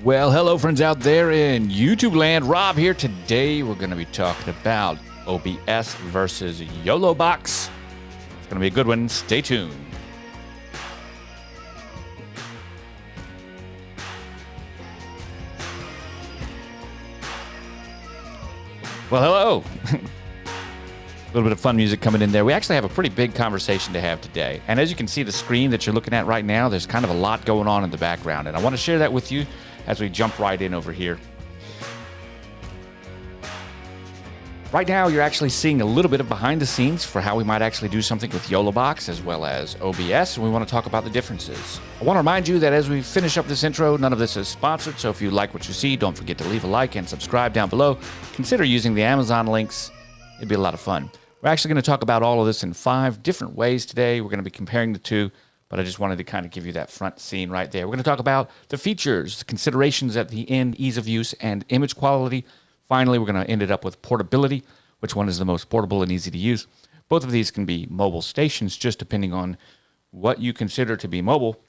Well, hello friends out there in YouTube land. Rob here. Today we're going to be talking about OBS versus yolobox. It's going to be a good one. Stay tuned. Well, hello. A little bit of fun music coming in there. We actually have a pretty big conversation to have today. And as you can see, the screen that you're looking at right now, there's kind of a lot going on in the background. And I want to share that with you as we jump right in over here. Right now, you're actually seeing a little bit of behind the scenes for how we might actually do something with yolobox as well as OBS, and we want to talk about the differences. I want to remind you that as we finish up this intro, none of this is sponsored, so if you like what you see, don't forget to leave a like and subscribe down below. Consider using the Amazon links. It'd be a lot of fun. We're actually going to talk about all of this in 5 different ways today. We're going to be comparing the two, but I just wanted to kind of give you that front scene right there. We're going to talk about the features, the considerations at the end, ease of use, and image quality. Finally, we're going to end it up with portability, which one is the most portable and easy to use. Both of these can be mobile stations, just depending on what you consider to be mobile.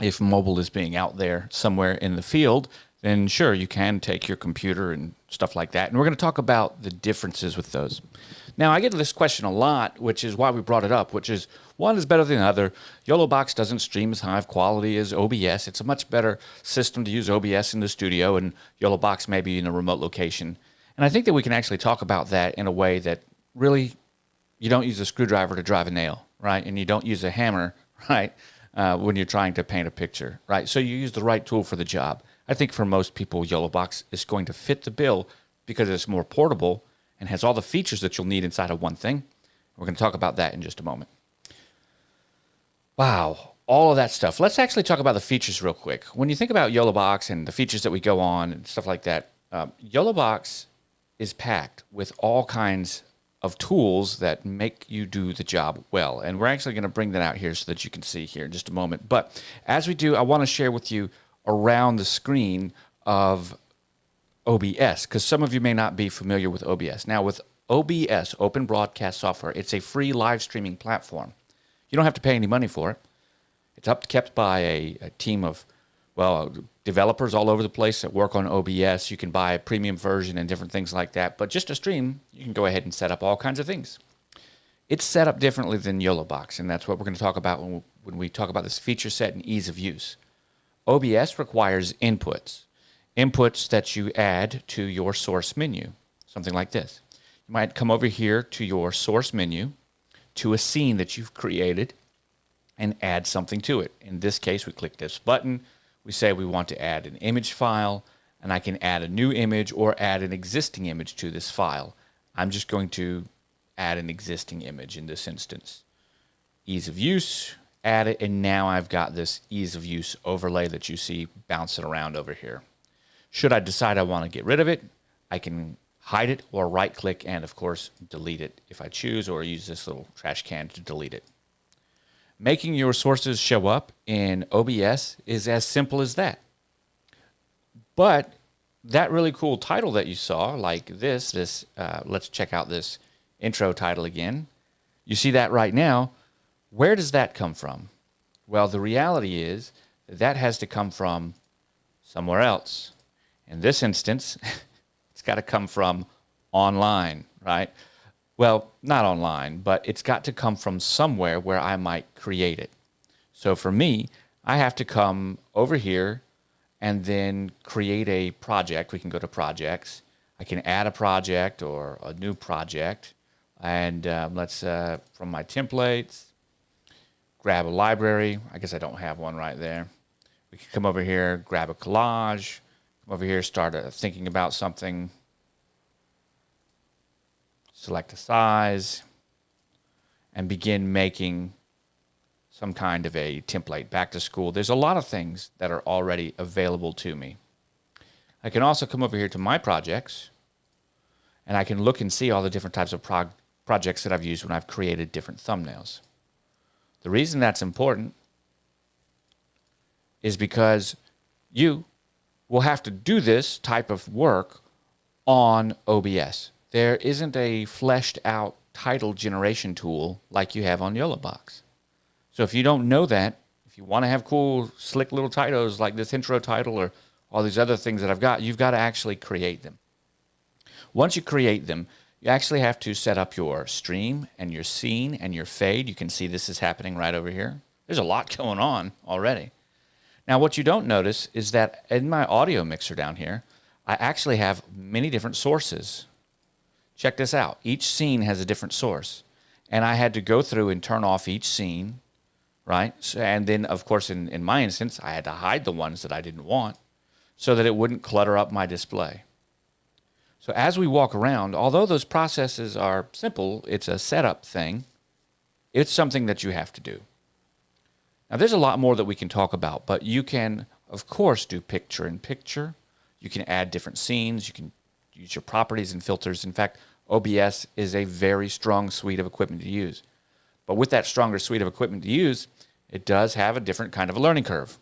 If mobile is being out there somewhere in the field, then sure, you can take your computer and stuff like that. And we're going to talk about the differences with those. Now, I get this question a lot, which is why we brought it up, which is one is better than the other. yolobox doesn't stream as high of quality as OBS. It's a much better system to use OBS in the studio and yolobox maybe in a remote location. And I think that we can actually talk about that in a way that really you don't use a screwdriver to drive a nail, right? And you don't use a hammer, right, when you're trying to paint a picture, right? So you use the right tool for the job. I think for most people, yolobox is going to fit the bill because it's more portable and has all the features that you'll need inside of one thing. We're going to talk about that in just a moment. Wow, all of that stuff. Let's actually talk about the features real quick. When you think about yolobox and the features that we go on and stuff like that, yolobox is packed with all kinds of tools that make you do the job well. And we're actually going to bring that out here so that you can see here in just a moment. But as we do, I want to share with you around the screen of OBS, because some of you may not be familiar with OBS. Now, with OBS, Open Broadcast Software, it's a free live streaming platform. You don't have to pay any money for it. It's kept by a team of, well, developers all over the place that work on OBS. You can buy a premium version and different things like that. But just to stream, you can go ahead and set up all kinds of things. It's set up differently than yolobox, and that's what we're going to talk about when we talk about this feature set and ease of use. OBS requires inputs that you add to your source menu, something like this. You might come over here to your source menu, to a scene that you've created, and add something to it. In this case, we click this button. We say we want to add an image file, and I can add a new image or add an existing image to this file. I'm just going to add an existing image in this instance. Ease of use, add it, and now I've got this ease of use overlay that you see bouncing around over here. Should I decide I want to get rid of it, I can hide it or right click and of course delete it if I choose, or use this little trash can to delete it. Making your sources show up in OBS is as simple as that. But that really cool title that you saw, like this, let's check out this intro title again. You see that right now. Where does that come from? Well, the reality is that has to come from somewhere else. In this instance, it's got to come from online, right? Well, not online, but it's got to come from somewhere where I might create it. So for me, I have to come over here and then create a project. We can go to projects. I can add a project or a new project. And let's, from my templates, grab a library. I guess I don't have one right there. We can come over here, grab a collage. Come over here, start thinking about something. Select a size and begin making some kind of a template. Back to school. There's a lot of things that are already available to me. I can also come over here to my projects, and I can look and see all the different types of projects that I've used when I've created different thumbnails. The reason that's important is because you will have to do this type of work on OBS. There isn't a fleshed out title generation tool like you have on yolobox. So if you don't know that, if you want to have cool, slick little titles like this intro title or all these other things that I've got, you've got to actually create them. Once you create them, you actually have to set up your stream and your scene and your fade. You can see this is happening right over here. There's a lot going on already. Now, what you don't notice is that in my audio mixer down here, I actually have many different sources. Check this out. Each scene has a different source. And I had to go through and turn off each scene, right? And then, of course, in my instance, I had to hide the ones that I didn't want so that it wouldn't clutter up my display. So as we walk around, although those processes are simple, it's a setup thing, it's something that you have to do. Now, there's a lot more that we can talk about, but you can, of course, do picture-in-picture. You can add different scenes. You can use your properties and filters. In fact, OBS is a very strong suite of equipment to use. But with that stronger suite of equipment to use, it does have a different kind of a learning curve.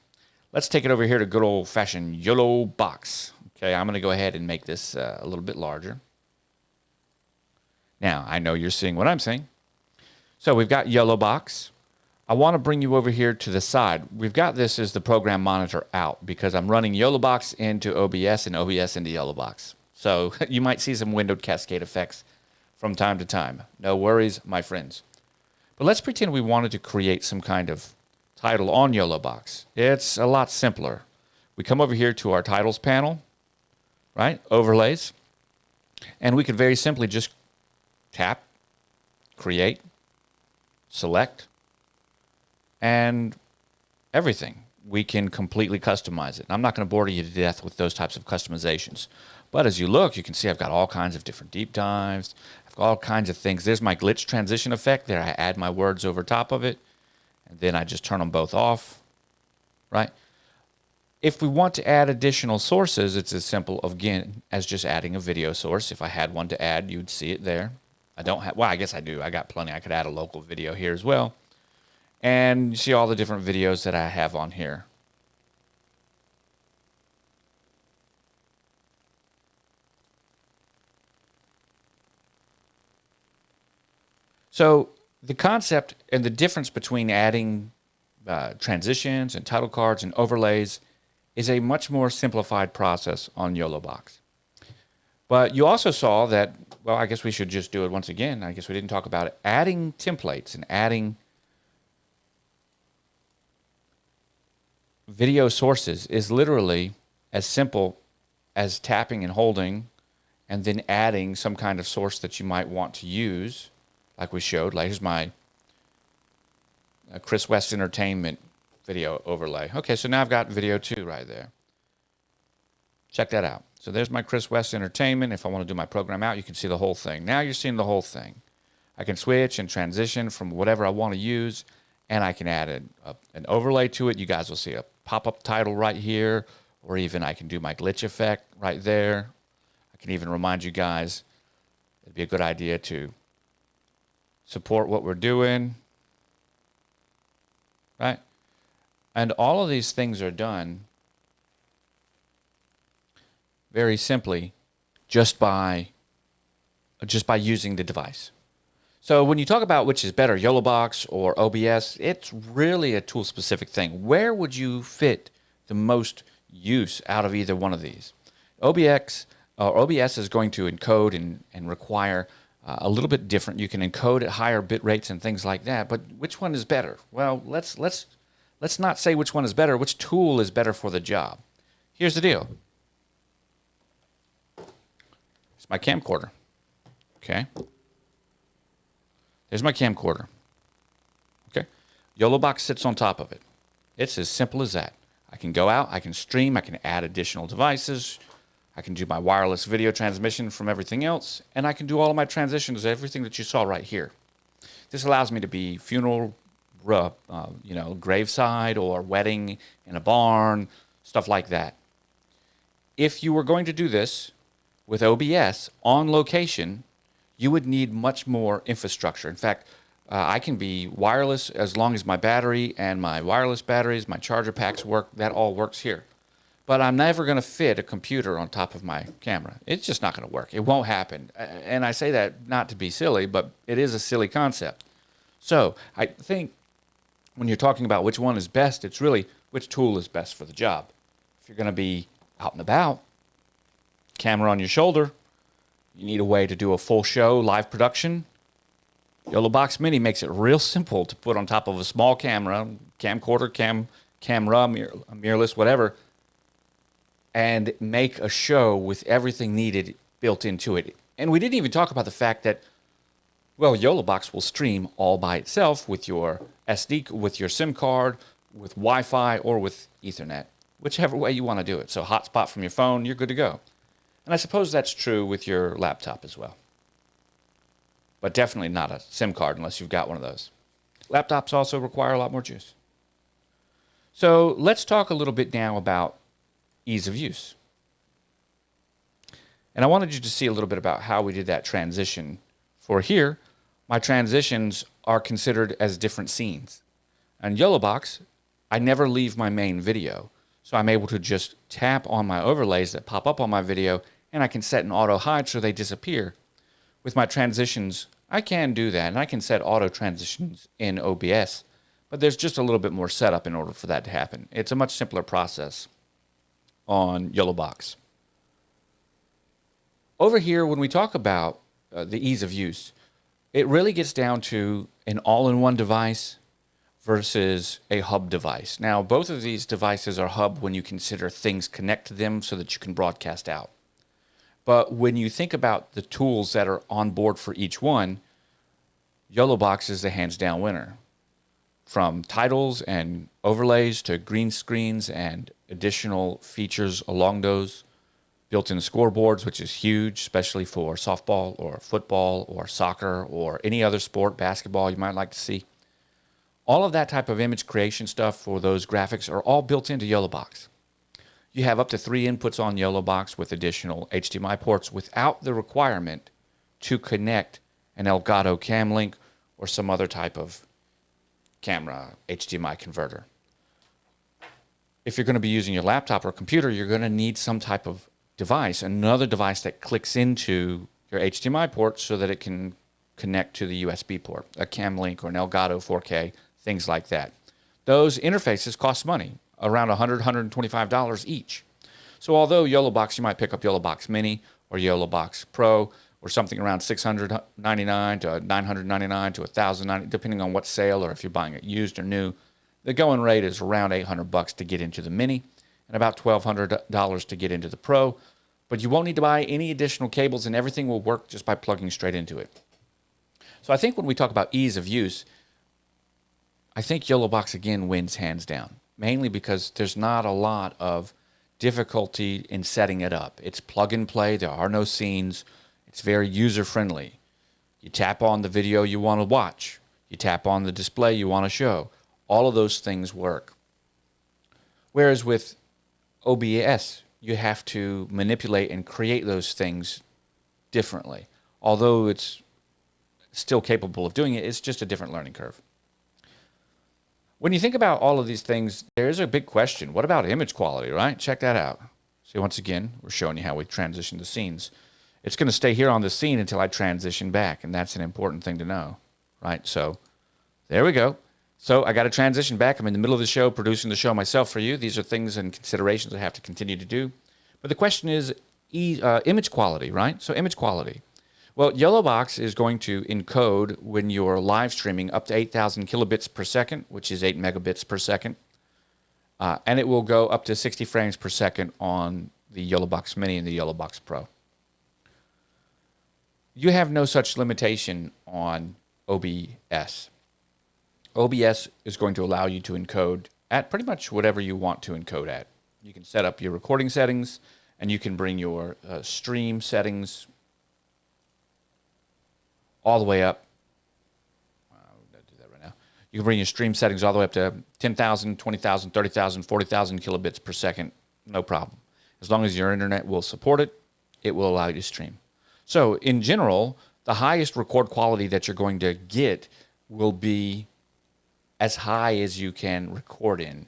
Let's take it over here to good old-fashioned yolobox. Okay, I'm going to go ahead and make this a little bit larger. Now, I know you're seeing what I'm seeing. So we've got yolobox. I want to bring you over here to the side. We've got this as the program monitor out because I'm running yolobox into OBS and OBS into yolobox. So you might see some windowed cascade effects from time to time. No worries, my friends. But let's pretend we wanted to create some kind of title on yolobox. It's a lot simpler. We come over here to our titles panel, right? Overlays. And we could very simply just tap, create, select, and everything. We can completely customize it. I'm not going to bore you to death with those types of customizations. But as you look, you can see I've got all kinds of different deep dives. I've got all kinds of things. There's my glitch transition effect. There I add my words over top of it. And then I just turn them both off, right? If we want to add additional sources, it's as simple, again, as just adding a video source. If I had one to add, you'd see it there. I don't have, well, I guess I do. I got plenty. I could add a local video here as well. And you see all the different videos that I have on here. So the concept and the difference between adding transitions and title cards and overlays is a much more simplified process on yolobox. But you also saw that, well, I guess we should just do it once again. I guess we didn't talk about it. Adding templates and adding video sources is literally as simple as tapping and holding and then adding some kind of source that you might want to use, like we showed. Like here's my Chris West Entertainment video overlay. Okay, so now I've got video 2 right there. Check that out. So there's my Chris West Entertainment. If I want to do my program out, you can see the whole thing. Now you're seeing the whole thing. I can switch and transition from whatever I want to use, and I can add an overlay to it. You guys will see a pop-up title right here, or even I can do my glitch effect right there. I can even remind you guys it'd be a good idea to support what we're doing, right? And all of these things are done very simply just by using the device. So when you talk about which is better, yolobox or OBS, it's really a tool-specific thing. Where would you fit the most use out of either one of these? OBS is going to encode and require a little bit different. You can encode at higher bit rates and things like that, but which one is better? Well, let's not say which one is better. Which tool is better for the job? Here's the deal. It's my camcorder. Okay. There's my camcorder. Okay. yolobox sits on top of it. It's as simple as that. I can go out, I can stream, I can add additional devices, I can do my wireless video transmission from everything else, and I can do all of my transitions, everything that you saw right here. This allows me to be funeral, graveside or wedding in a barn, stuff like that. If you were going to do this with OBS on location, you would need much more infrastructure. In fact, I can be wireless as long as my battery and my wireless batteries, my charger packs work. That all works here. But I'm never going to fit a computer on top of my camera. It's just not going to work. It won't happen. And I say that not to be silly, but it is a silly concept. So I think when you're talking about which one is best, it's really which tool is best for the job. If you're going to be out and about, camera on your shoulder, you need a way to do a full show, live production. Yolobox Mini makes it real simple to put on top of a small camera, camcorder, camera, mirrorless, whatever, and make a show with everything needed built into it. And we didn't even talk about the fact that, well, Yolobox will stream all by itself with your SD, with your SIM card, with Wi-Fi, or with Ethernet, whichever way you want to do it. So hotspot from your phone, you're good to go. And I suppose that's true with your laptop as well. But definitely not a SIM card unless you've got one of those. Laptops also require a lot more juice. So let's talk a little bit now about ease of use. And I wanted you to see a little bit about how we did that transition. For here, my transitions are considered as different scenes. On Yolobox, I never leave my main video. So I'm able to just tap on my overlays that pop up on my video, and I can set an auto hide so they disappear. With my transitions, I can do that, and I can set auto transitions in OBS, but there's just a little bit more setup in order for that to happen. It's a much simpler process on Yolobox. Over here, when we talk about the ease of use, it really gets down to an all-in-one device versus a hub device. Now, both of these devices are hub when you consider things connect to them so that you can broadcast out. But when you think about the tools that are on board for each one, Yolobox is the hands-down winner. From titles and overlays to green screens and additional features along those, built-in scoreboards, which is huge, especially for softball or football or soccer or any other sport, basketball you might like to see. All of that type of image creation stuff for those graphics are all built into Yolobox. You have up to 3 inputs on Yolobox with additional HDMI ports without the requirement to connect an Elgato Cam Link or some other type of camera HDMI converter. If you're going to be using your laptop or computer, you're going to need some type of device, another device that clicks into your HDMI port so that it can connect to the USB port, a Cam Link or an Elgato 4K, things like that. Those interfaces cost money, around $100, $125 each. So although Yolobox, you might pick up Yolobox Mini or Yolobox Pro or something around $699 to $999 to $1,090, depending on what sale or if you're buying it used or new, the going rate is around $800 to get into the Mini and about $1,200 to get into the Pro. But you won't need to buy any additional cables and everything will work just by plugging straight into it. So I think when we talk about ease of use, I think Yolobox again wins hands down, mainly because there's not a lot of difficulty in setting it up. It's plug and play. There are no scenes. It's very user-friendly. You tap on the video you want to watch. You tap on the display you want to show. All of those things work. Whereas with OBS, you have to manipulate and create those things differently. Although it's still capable of doing it, it's just a different learning curve. When you think about all of these things, there's a big question. What about image quality, right? Check that out. See, once again, we're showing you how we transition the scenes. It's going to stay here on the scene until I transition back, and that's an important thing to know, right? So there we go. So I got to transition back. I'm in the middle of the show, producing the show myself for you. These are things and considerations I have to continue to do. But the question is image quality, right? So image quality. Well, Yolobox is going to encode when you're live streaming up to 8,000 kilobits per second, which is 8 megabits per second. And it will go up to 60 frames per second on the Yolobox Mini and the Yolobox Pro. You have no such limitation on OBS. OBS is going to allow you to encode at pretty much whatever you want to encode at. You can set up your recording settings, and you can bring your stream settings all the way up. I'm going to do that right now. You can bring your stream settings all the way up to 10,000, 20,000, 30,000, 40,000 kilobits per second. No problem. As long as your internet will support it, it will allow you to stream. So in general, the highest record quality that you're going to get will be as high as you can record in.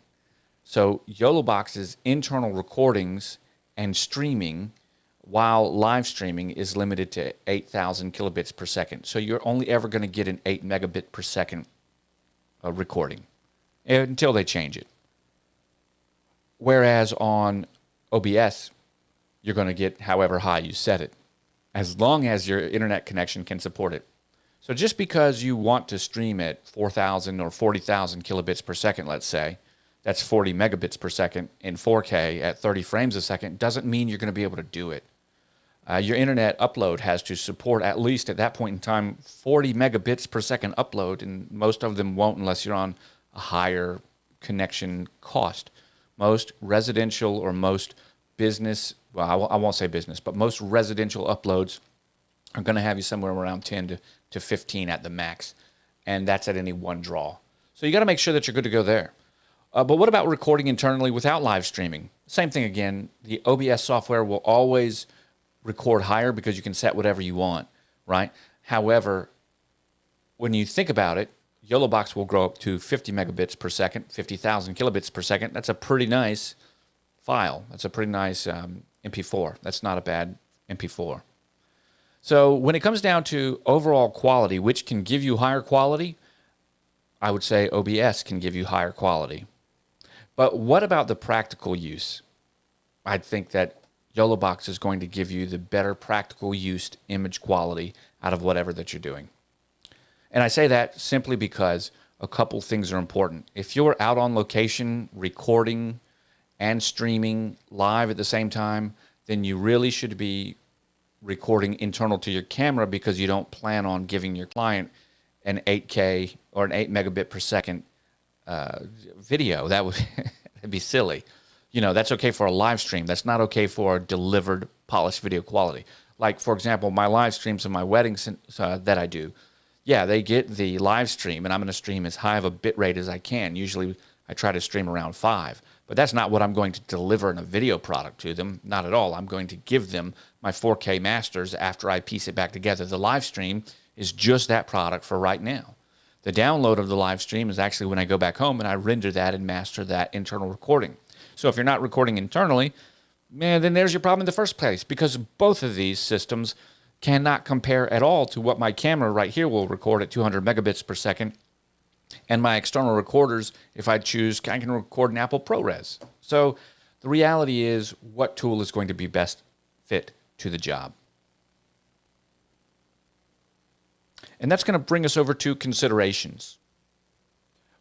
So Yolobox's internal recordings and streaming while live streaming is limited to 8,000 kilobits per second. So you're only ever going to get an 8 megabit per second recording until they change it. Whereas on OBS, you're going to get however high you set it, as long as your internet connection can support it. So just because you want to stream at 4,000 or 40,000 kilobits per second, let's say, that's 40 megabits per second in 4K at 30 frames a second, doesn't mean you're going to be able to do it. Your internet upload has to support, at least at that point in time, 40 megabits per second upload, and most of them won't unless you're on a higher connection cost. Most residential or most business, well, I won't say business, but most residential uploads are going to have you somewhere around 10 to 15 at the max, and that's at any one draw. So you got to make sure that you're good to go there. But what about recording internally without live streaming? Same thing again. The OBS software will always record higher because you can set whatever you want, right? However, when you think about it, yolobox will grow up to 50 megabits per second, 50,000 kilobits per second. That's a pretty nice file. That's a pretty nice MP4. That's not a bad MP4. So when it comes down to overall quality, which can give you higher quality, I would say OBS can give you higher quality. But what about the practical use? I think that yolobox is going to give you the better practical use image quality out of whatever that you're doing. And I say that simply because a couple things are important. If you're out on location recording and streaming live at the same time, then you really should be recording internal to your camera, because you don't plan on giving your client an 8K or an 8 megabit per second video. That would that'd be silly. You know, that's okay for a live stream. That's not okay for a delivered, polished video quality. Like, for example, my live streams of my weddings that I do, yeah, they get the live stream, and I'm going to stream as high of a bit rate as I can. Usually I try to stream around 5. But that's not what I'm going to deliver in a video product to them. Not at all. I'm going to give them my 4K masters after I piece it back together. The live stream is just that product for right now. The download of the live stream is actually when I go back home and I render that and master that internal recording. So if you're not recording internally, man, then there's your problem in the first place, because both of these systems cannot compare at all to what my camera right here will record at 200 megabits per second. And my external recorders, if I choose, I can record in Apple ProRes. So the reality is, what tool is going to be best fit to the job? And that's going to bring us over to considerations.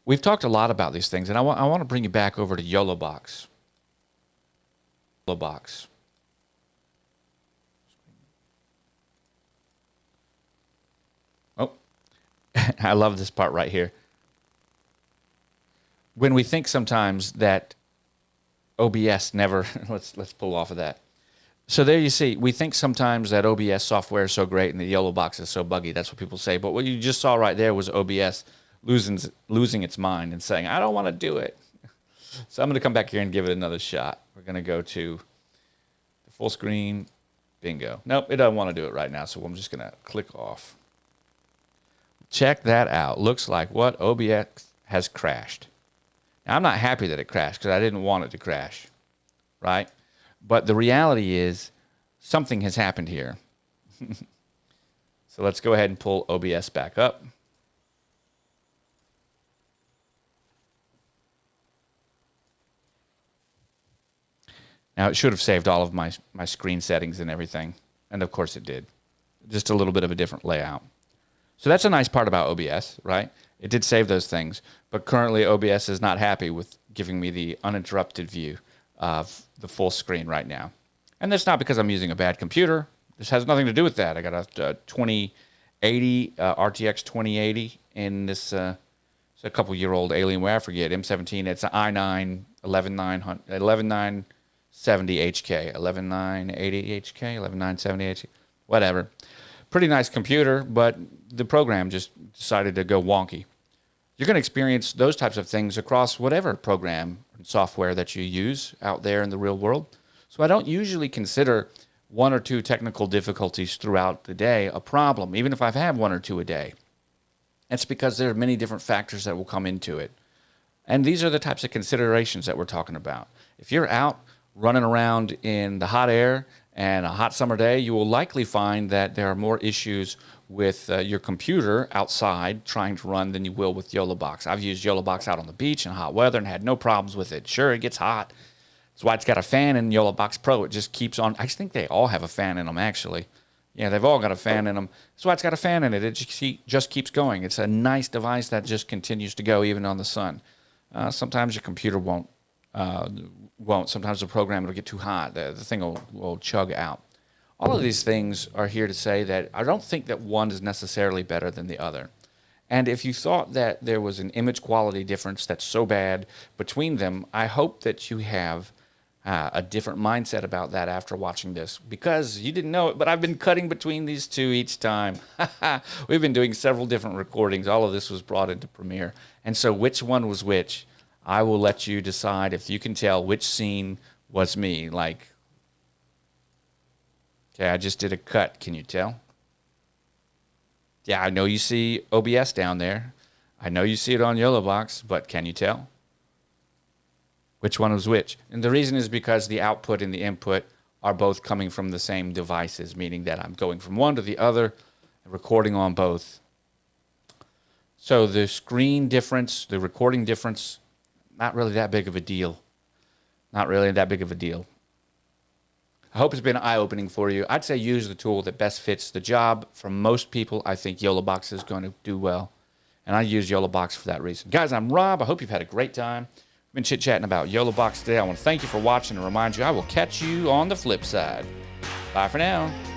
We've talked a lot about these things, and I want to bring you back over to yolobox. Yolobox. Oh, I love this part right here. When we think sometimes that OBS never, let's pull off of that. So there you see, we think sometimes that OBS software is so great and the yolobox is so buggy. That's what people say. But what you just saw right there was OBS losing its mind and saying, I don't want to do it. So I'm going to come back here and give it another shot. We're going to go to the full screen. Bingo. Nope, it doesn't want to do it right now, so I'm just going to click off. Check that out. Looks like what? OBS has crashed. Now, I'm not happy that it crashed because I didn't want it to crash, right? But the reality is something has happened here. So let's go ahead and pull OBS back up. Now, it should have saved all of my screen settings and everything. And, of course, it did. Just a little bit of a different layout. So that's a nice part about OBS, right? It did save those things. But currently, OBS is not happy with giving me the uninterrupted view of the full screen right now. And that's not because I'm using a bad computer. This has nothing to do with that. I got a 2080, RTX 2080 in this, it's a couple-year-old Alienware. I forget, M17. It's an i9 11970 HK, 11980 HK, 11970 HK, whatever. Pretty nice computer, but the program just decided to go wonky. You're going to experience those types of things across whatever program and software that you use out there in the real world. So I don't usually consider one or two technical difficulties throughout the day a problem, even if I've had one or two a day. It's because there are many different factors that will come into it. And these are the types of considerations that we're talking about. If you're out running around in the hot air and a hot summer day, you will likely find that there are more issues with your computer outside trying to run than you will with yolobox. I've used yolobox out on the beach in hot weather and had no problems with it. Sure, it gets hot. That's why it's got a fan in YoloBox Pro. It just keeps on. I think they all have a fan in them, actually. Yeah, they've all got a fan in them. That's why it's got a fan in it. It just keeps going. It's a nice device that just continues to go even on the sun. Sometimes your computer won't. Sometimes the program will get too hot. The thing will chug out. All of these things are here to say that I don't think that one is necessarily better than the other. And if you thought that there was an image quality difference that's so bad between them, I hope that you have a different mindset about that after watching this, because you didn't know it, but I've been cutting between these two each time. We've been doing several different recordings. All of this was brought into Premiere. And so which one was which? I will let you decide if you can tell which scene was me. Like, okay, I just did a cut. Can you tell? Yeah, I know you see OBS down there. I know you see it on YoloBox, but can you tell which one was which? And the reason is because the output and the input are both coming from the same devices, meaning that I'm going from one to the other and recording on both. So the screen difference, the recording difference, not really that big of a deal. Not really that big of a deal. I hope it's been eye-opening for you. I'd say use the tool that best fits the job. For most people, I think YoloBox is going to do well. And I use YoloBox for that reason. Guys, I'm Rob. I hope you've had a great time. We've been chit-chatting about YoloBox today. I want to thank you for watching and remind you I will catch you on the flip side. Bye for now.